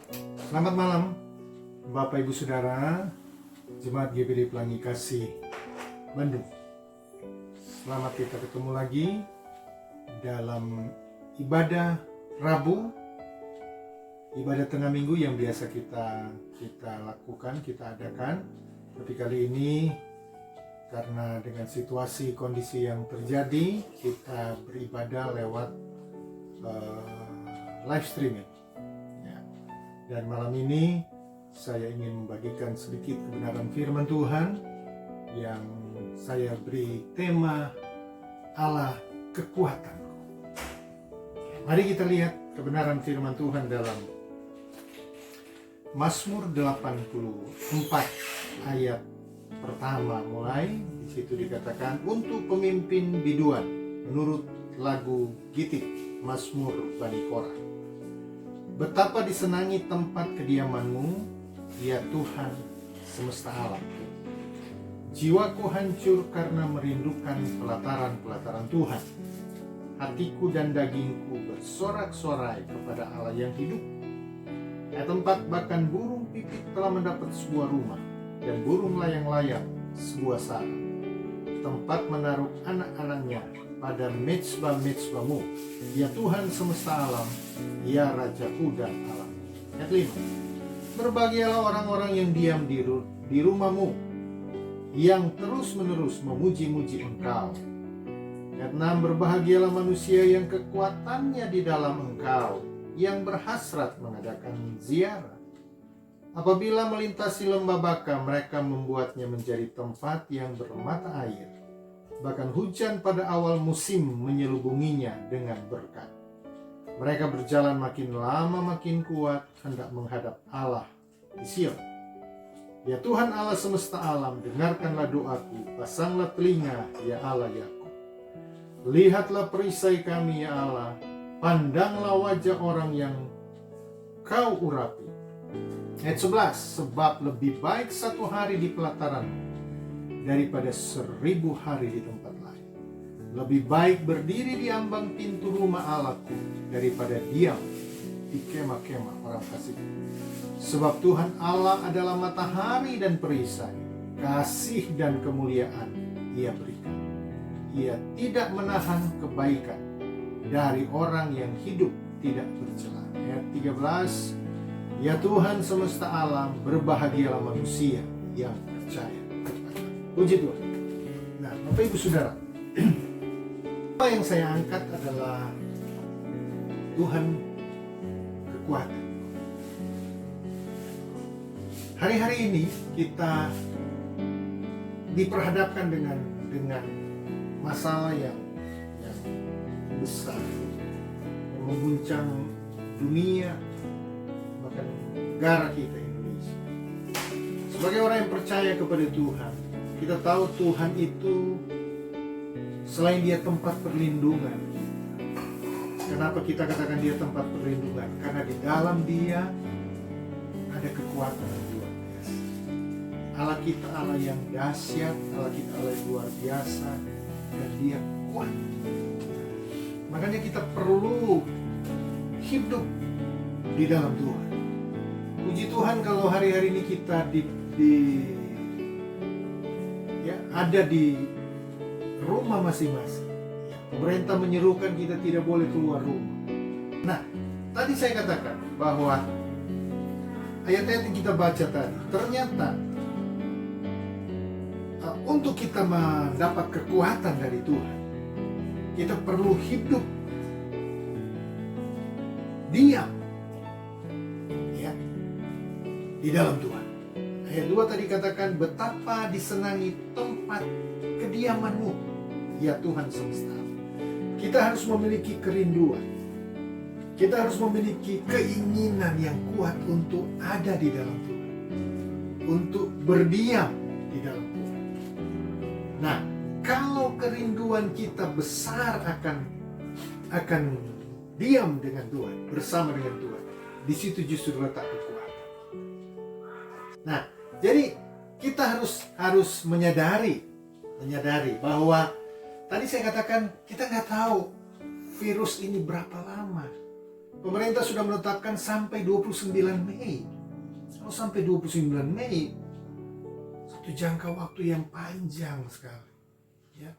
Selamat malam, Bapak Ibu Saudara, Jemaat GBD Pelangi Kasih Bandung. Selamat kita ketemu lagi dalam ibadah Rabu, ibadah tengah minggu yang biasa kita lakukan, kita adakan. Tapi kali ini karena dengan situasi kondisi yang terjadi, kita beribadah lewat live streaming. Dan malam ini saya ingin membagikan sedikit kebenaran firman Tuhan yang saya beri tema Allah kekuatanku. Mari kita lihat kebenaran firman Tuhan dalam Mazmur 84 ayat pertama mulai. Di situ dikatakan, untuk pemimpin biduan menurut lagu Gitik Mazmur Bani Korah. Betapa disenangi tempat kediaman-Mu, ya Tuhan semesta alam. Jiwaku hancur karena merindukan pelataran-pelataran Tuhan. Hatiku dan dagingku bersorak-sorai kepada Allah yang hidup. Tempat bahkan burung pipit telah mendapat sebuah rumah, dan burung layang-layang sebuah sarang. Tempat menaruh anak-anaknya pada mezbah-mezbah-Mu, ya Tuhan semesta alam, ya Rajaku dan alam. Ayat 5. Berbahagialah orang-orang yang diam di rumah-Mu, yang terus-menerus memuji-muji Engkau. Ayat 6. Berbahagialah manusia yang kekuatannya di dalam Engkau, yang berhasrat mengadakan ziarah. Apabila melintasi lembah Baka, mereka membuatnya menjadi tempat yang bermata air. Bahkan hujan pada awal musim menyelubunginya dengan berkat. Mereka berjalan makin lama makin kuat, hendak menghadap Allah di Sion. Ya Tuhan Allah semesta alam, dengarkanlah doaku, pasanglah telinga, ya Allah Yakub. Lihatlah perisai kami, ya Allah, pandanglah wajah orang yang Kau urapi. Ayat 11. Sebab lebih baik satu hari di pelataran daripada 1000 hari di tempat lain. Lebih baik berdiri di ambang pintu rumah Allahku daripada diam di kemah-kemah orang fasik. Sebab Tuhan Allah adalah matahari dan perisai, kasih dan kemuliaan Ia berikan. Ia tidak menahan kebaikan dari orang yang hidup tidak bercela. Ayat 13. Ya Tuhan semesta alam, berbahagialah manusia yang percaya. Puji Tuhan. Nah, Bapak Ibu Saudara, apa yang saya angkat adalah Tuhan kekuatan. Hari-hari ini kita diperhadapkan dengan masalah yang besar, yang mengguncang dunia, bahkan negara kita Indonesia. Sebagai orang yang percaya kepada Tuhan, kita tahu Tuhan itu selain Dia tempat perlindungan. Kenapa kita katakan Dia tempat perlindungan? Karena di dalam Dia ada kekuatan yang luar biasa. Allah kita Allah yang dahsyat, Allah kita Allah yang luar biasa, dan Dia kuat. Makanya kita perlu hidup di dalam Tuhan. Puji Tuhan kalau hari-hari ini kita ada di rumah masing-masing. Pemerintah menyerukan kita tidak boleh keluar rumah. Nah, tadi saya katakan bahwa ayat-ayat yang kita baca tadi, ternyata untuk kita mendapat kekuatan dari Tuhan, kita perlu hidup diam di dalam Tuhan. Ayat 2 tadi katakan, betapa disenangi tempat kediaman-Mu, ya Tuhan semesta alam. Kita harus memiliki kerinduan. Kita harus memiliki keinginan yang kuat untuk ada di dalam Tuhan, untuk berdiam di dalam Tuhan. Nah, kalau kerinduan kita besar akan diam dengan Tuhan, bersama dengan Tuhan, di situ justru letak kekuatan. Nah, jadi kita harus menyadari bahwa tadi saya katakan kita nggak tahu virus ini berapa lama Pemerintah sudah menetapkan sampai 29 Mei. Kalau sampai 29 Mei, satu jangka waktu yang panjang sekali. Ya,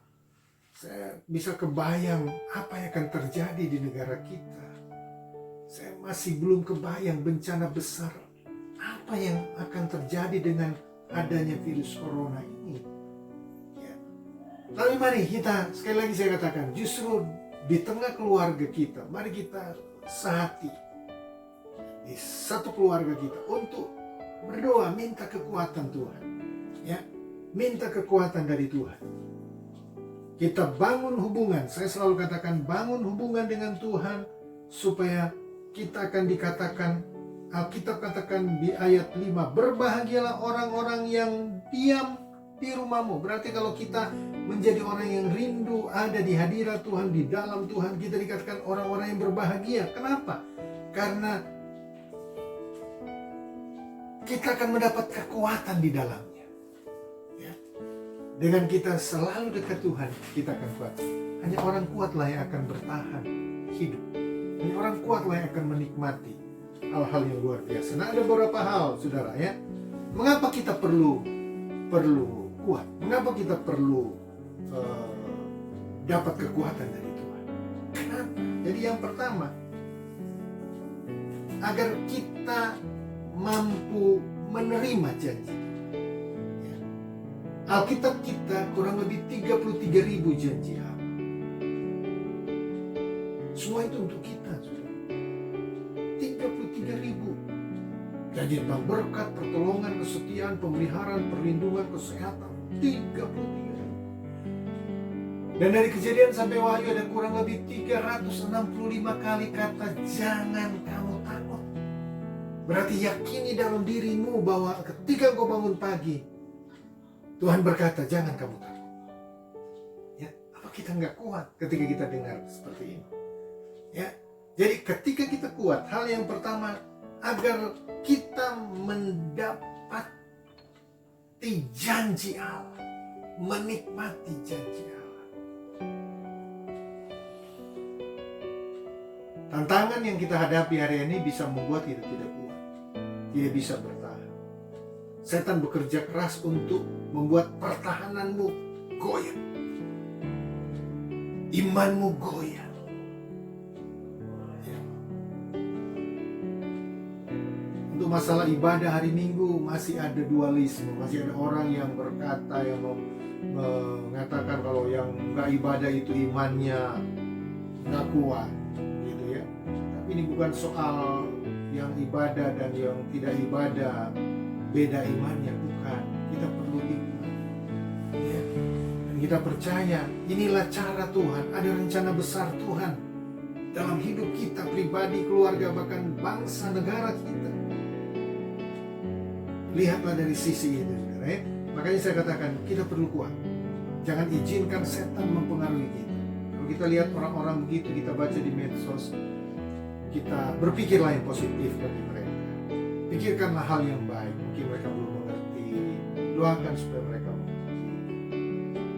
saya bisa kebayang apa yang akan terjadi di negara kita. Saya masih belum kebayang bencana besar apa yang akan terjadi dengan adanya virus corona ini. Ya. Tapi mari kita, sekali lagi saya katakan, justru di tengah keluarga kita, mari kita sehati di satu keluarga kita untuk berdoa, minta kekuatan Tuhan. Ya, minta kekuatan dari Tuhan. Kita bangun hubungan, saya selalu katakan bangun hubungan dengan Tuhan supaya kita akan dikatakan, Alkitab katakan di ayat 5, berbahagialah orang-orang yang diam di rumahmu. Berarti kalau kita menjadi orang yang rindu ada di hadirat Tuhan, di dalam Tuhan, kita dikatakan orang-orang yang berbahagia. Kenapa? Karena kita akan mendapat kekuatan di dalamnya. Ya. Dengan kita selalu dekat Tuhan, kita akan kuat. Hanya orang kuatlah yang akan bertahan hidup. Hanya orang kuatlah yang akan menikmati hal-hal yang luar biasa. Nah, ada beberapa hal, saudara, ya. Mengapa kita perlu kuat? Mengapa kita perlu dapat kekuatan dari Tuhan? Kenapa? Jadi yang pertama, agar kita mampu menerima janji. Ya. Alkitab kita kurang lebih 33.000 janji Allah. Semua itu untuk kita, saudara. 33.000 janji tentang berkat, pertolongan, kesetiaan, pemeliharaan, perlindungan, kesehatan. 33.000. Dan dari Kejadian sampai Wahyu ada kurang lebih 365 kali kata jangan kamu takut. Berarti yakini dalam dirimu bahwa ketika kau bangun pagi, Tuhan berkata jangan kamu takut. Ya, apa kita nggak kuat ketika kita dengar seperti ini? Ya, jadi ketika kita kuat, hal yang pertama agar kita mendapati janji Allah, menikmati janji Allah. Tantangan yang kita hadapi hari ini bisa membuat kita tidak kuat, tidak bisa bertahan. Setan bekerja keras untuk membuat pertahananmu goyah, imanmu goyah. Untuk masalah ibadah hari Minggu masih ada dualisme, masih ada orang yang berkata, yang mengatakan kalau yang nggak ibadah itu imannya nggak kuat, gitu ya. Tapi ini bukan soal yang ibadah dan yang tidak ibadah beda imannya, bukan. Kita perlu iman, ya. Dan kita percaya inilah cara Tuhan, ada rencana besar Tuhan dalam hidup kita pribadi, keluarga, bahkan bangsa negara kita. Lihatlah dari sisi itu, saudara, ya. Makanya saya katakan kita perlu kuat. Jangan izinkan setan mempengaruhi kita. Kalau kita lihat orang-orang begitu, kita baca di medsos, kita berpikirlah yang positif bagi mereka. Pikirkanlah hal yang baik. Mungkin mereka belum mengerti. Doakan supaya mereka mengerti.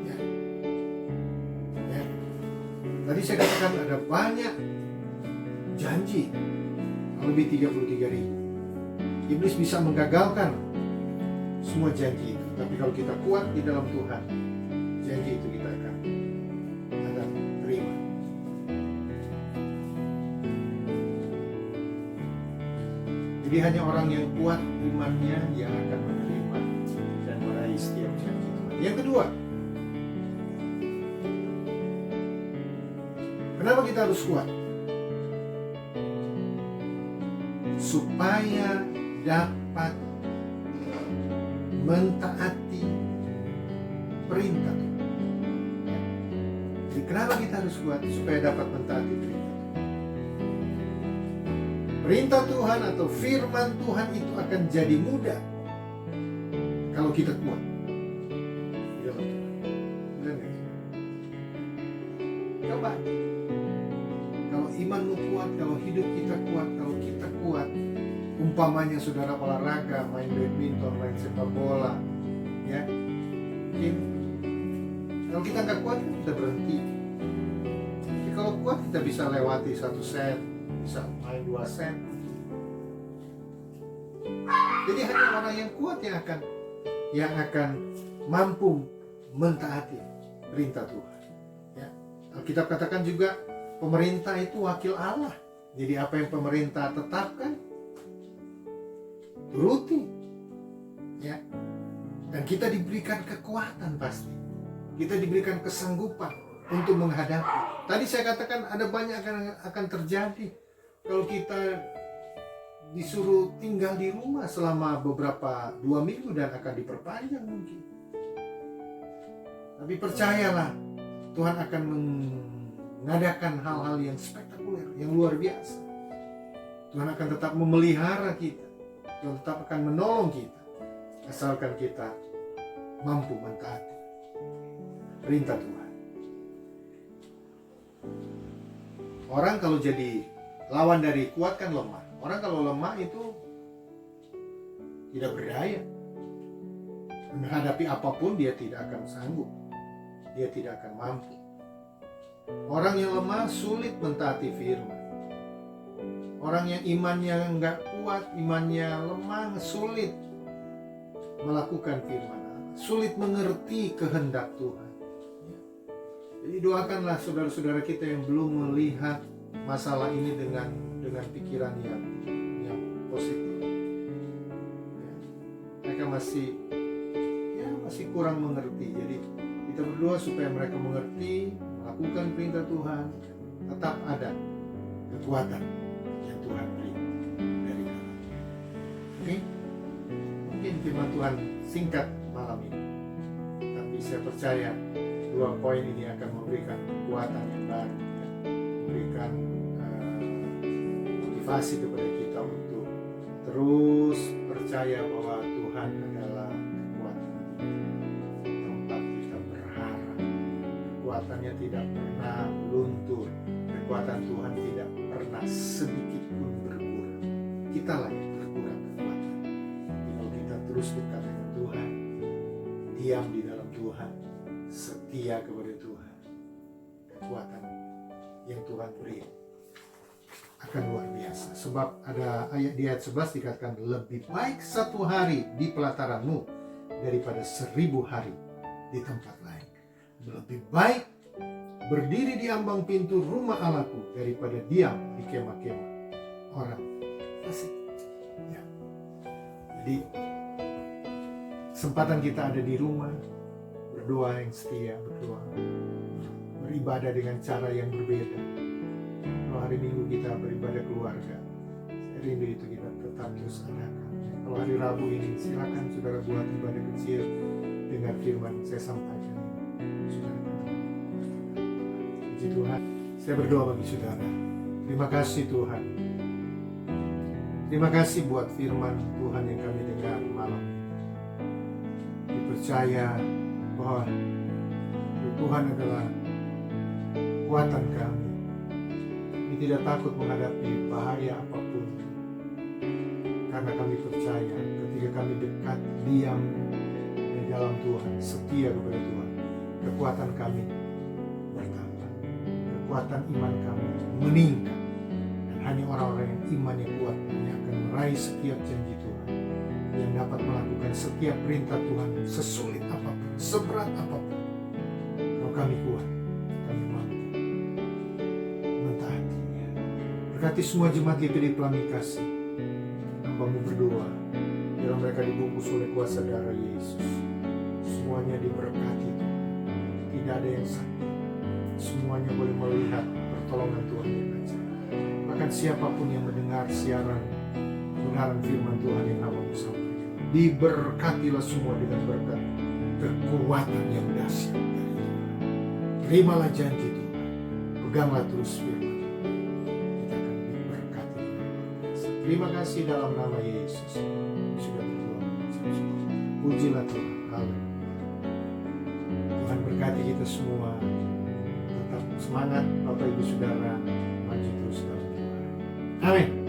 Ya. Ya. Tadi saya katakan ada banyak janji, lebih 33.000. Iblis bisa menggagalkan semua janji itu. Tapi kalau kita kuat di dalam Tuhan, janji itu kita akan terima. Jadi hanya orang yang kuat imannya yang akan menerima dan meraih setiap janji Tuhan. Yang kedua, kenapa kita harus kuat? Supaya dapat mentaati perintah Tuhan. Jadi kenapa kita harus kuat? Supaya dapat mentaati perintah Tuhan. Perintah Tuhan atau firman Tuhan itu akan jadi mudah kalau kita kuat. Coba. Kalau imanmu kuat, kalau hidup kita kuat, kalau kita kuat, umpamanya saudara olahraga, main badminton, main sepak bola, ya, mungkin kalau kita nggak kuat kita berhenti. Tapi kalau kuat kita bisa lewati satu set, bisa main 2 sen. Jadi hanya orang yang kuat yang akan mampu mentaati perintah Tuhan. Ya. Alkitab katakan juga pemerintah itu wakil Allah. Jadi apa yang pemerintah tetapkan, turuti. Ya. Dan kita diberikan kekuatan pasti. Kita diberikan kesanggupan untuk menghadapi. Tadi saya katakan ada banyak akan terjadi kalau kita disuruh tinggal di rumah selama 2 minggu dan akan diperpanjang mungkin. Tapi percayalah, Tuhan akan mengadakan hal-hal yang spektakuler, yang luar biasa. Tuhan akan tetap memelihara kita. Tuhan tetap akan menolong kita, asalkan kita mampu mentaati perintah Tuhan. Orang kalau jadi lawan dari kuat kan lemah. Orang kalau lemah itu tidak berdaya. Menghadapi apapun dia tidak akan sanggup. Dia tidak akan mampu. Orang yang lemah sulit mentaati firman. Orang yang imannya enggak kuat, imannya lemah, sulit melakukan firman Allah. Sulit mengerti kehendak Tuhan. Jadi doakanlah saudara-saudara kita yang belum melihat masalah ini dengan pikiran yang positif. Ya, mereka masih kurang mengerti. Jadi kita berdoa supaya mereka mengerti, melakukan perintah Tuhan, tetap ada kekuatan yang Tuhan beri dari dalam. Oke? Mungkin firman Tuhan singkat malam ini, tapi saya percaya 2 poin ini akan memberikan kekuatan yang baru, ya. Memberikan motivasi kepada kita untuk terus percaya bahwa Tuhan adalah kekuatan tempat kita berharap. Kekuatannya tidak pernah luntur. Kekuatan Tuhan tidak pernah sedikit pun berkurang. Kitalah yang berkurang kekuatan. Tapi kalau kita terus dekat dengan Tuhan, diam di dalam Tuhan, setia kepada Tuhan, kekuatan yang Tuhan beri akan luar biasa. Sebab ada ayat di ayat 11 dikatakan, lebih baik 1 hari di pelataranmu daripada 1000 hari di tempat lain. Lebih baik berdiri di ambang pintu rumah Allahku daripada diam di kemah-kemah orang fasik. Ya. Jadi kesempatan kita ada di rumah, berdoa yang setia, berdoa, beribadah dengan cara yang berbeda. Kalau hari Minggu kita beribadah keluarga, saya rindu itu kita tetap terus adakan. Kalau hari Rabu ini silakan saudara buat ibadah kecil dengan firman yang saya sampaikan. Saudara, puji Tuhan. Saya berdoa bagi saudara. Terima kasih Tuhan. Terima kasih buat firman Tuhan yang kami dengar malam ini. Dipercaya bahwa Tuhan adalah kekuatan kami. Kami tidak takut menghadapi bahaya apapun, karena kami percaya ketika kami dekat, diam di dalam Tuhan, setia kepada Tuhan, kekuatan kami bertambah, kekuatan iman kami meningkat, dan hanya orang-orang yang imannya kuat yang akan meraih setiap janji Tuhan, yang dapat melakukan setiap perintah Tuhan sesulit apapun, seberat apapun. Kalau kami kuat, kami mampu mentaatinya. Berkati semua jemaat GPD Pelangi Kasih. Hamba-Mu berdoa, biar mereka dibungkus oleh kuasa darah Yesus. Semuanya diberkati Tuhan. Tidak ada yang sakit. Semuanya boleh melihat pertolongan Tuhan yang ajaib. Bahkan siapapun yang mendengar siaran kebenaran firman Tuhan yang Hamba-Mu sampaikan, diberkatilah semua dengan berkat kekuatan yang dahsyat dari Tuhan. Terimalah janji Tuhan, peganglah terus firman, kita akan diberkati. Terima kasih dalam nama Yesus sudah berdoa. Pujilah Tuhan. Haleluya. Tuhan berkati kita semua. Tetap semangat Bapak Ibu Saudara, maju terus dalam Tuhan. Amin.